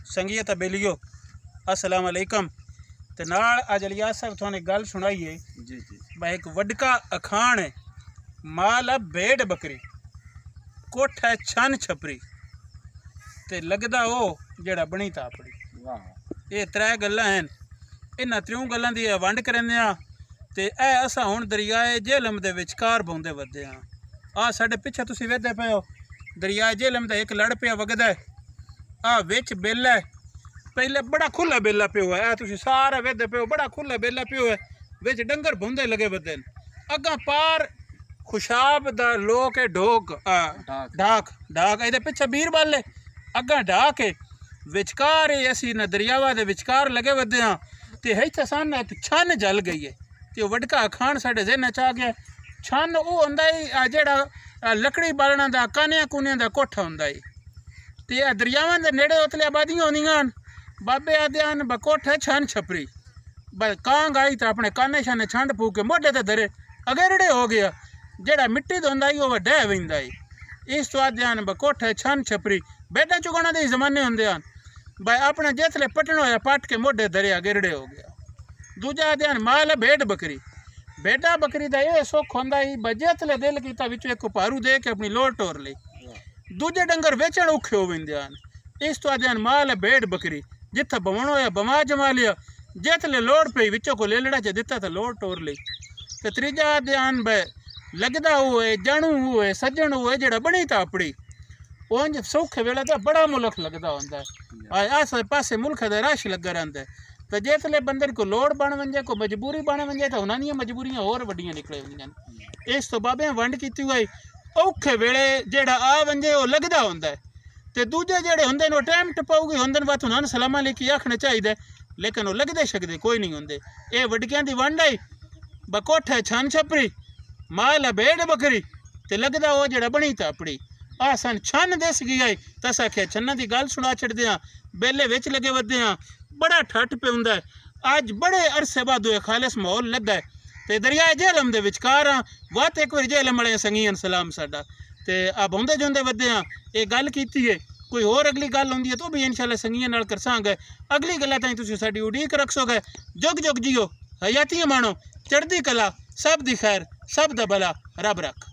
संगीत बेलियो अस्सलाम वालेकुम। ते नाल अज इलियास साहब थोने गल सुनाई है जी जी भाई एक वडका अखान है माल भेड़ बकरी कोठ है छन छपरी ते लगदा ओ जेड़ा बनी तापड़ी। वाह ये त्रै गल्लां हैं। इन्हां त्रियों गल्लां दी वंड करने आ ते ए असां हुण दरियाए झेलम दे विचकार बौंदे वधदे हां। आ साडे पिछे तुसीं वेखदे पए हो दरियाए झेलम दा एक लड़ पिया वगदा है। आ विच बेला है पहले बड़ा खुला बेला पियो है। तुसीं सारा वेखदे पियो बड़ा खुला बेला पियो है। विच डंगर भुंदे लगे वधदे न। अग्गां पार खुशाब दा लोक है ढोक ढाक ढाक इहदे पिछे बीरबल है अग्गां ढाक है विचकार है। असीं न दरियावा दे विचकार लगे वधदे हां ते इत्थे सामने एक छन जल गई है ते वडका अखान साडे ज़हन च आ गया। छन वो हुंदा है जेड़ा लकड़ी बालणा दा कानियां कूनियां दा कोठा हुंदा है ते दरियावां दे नेड़े उतले आबादियां होंदियां न। बाबे आदे न बकोठ है छन छपरी बस कांग आई तो अपने काने शाने छंड फूके मोढे ते धरे अगेरड़े हो गया जेड़ा मिट्टी दा हुंदा है वो डह वेंदा है। इस तो आदे न बकोठ है छन छपरी बेटा चुगाना दे जमाने हुंदे हन भाई अपने जिसले पटना होया पट के मोढे धरे अगेरड़े हो गया। दूजा आदे न माल भेड़ बकरी भेड़ा बकरी दा ये सुख हुंदा है भाई जिसले दिल कीता विचों एक उपारू दे के अपनी लोड़ टोर लई। दूजे डंगर वेचण औखे हो वेंदे हन। इस तो आदे माल भेड़ बकरी जिथे बवणो होया बमा जमा लिया जिसले लोड़ पई विचों को लेलड़ा च दिता तो लोड़ टोर लई। ते त्रीजा आदे भाई लगदा हुए जाणू हुए सज्जण हुए जेड़ा बनी तापड़ी उंज सौखे वेले तो बड़ा मुल्क लगदा हुंदा है। आसे पासे मुल्क दा रश लगा रहिंदा है तो जिसले बंदे को लोड़ बन वंजे को मजबूरी बन वंजे तो उन्हां दी मजबूरियां होर वड्डियां निकले हुंदियां। इस तो बाबे वंड कीती हुई औखे वेले जेड़ा आ वंजे वो लगदा हुंदा है ते दूजे जेड़े हुंदे न टाइम टपाऊगे हुंदे न बात उन्हां सलाम अलैकुम आखना चाहिए लेकिन वो लगदे शकदे कोई नहीं हुंदे। ये वडकियां दी वंड आई बकोठ है छन छपरी माल भेड़ बकरी ते लगदा वो जेड़ा बनी तापड़ी। आ सन छन दस गई आई तस आख्या छन्ना दी गल सुना छड़दे हां बेले विच लगे वधदे हां बड़ा ठट पे हुंदा है। अज बड़े अरसे बाद खालिस माहौल लगा है ते दरियाए झेलम दे विचकार हां वात एक बार झेलम वाले संगीन सलाम साडा ते आ बौंदे जोंदे वधदे हां। ये गल कीती है कोई होर अगली गल हुंदी है तो भी इंशाअल्लाह संगीन नाल करसांगे। अगली गल्लां ताईं तुसीं साडी उड़ीक रखसोगे। जुग जुग जियो हयाती माणो चढ़दी कला सब दी खैर सब दा भला रब रख।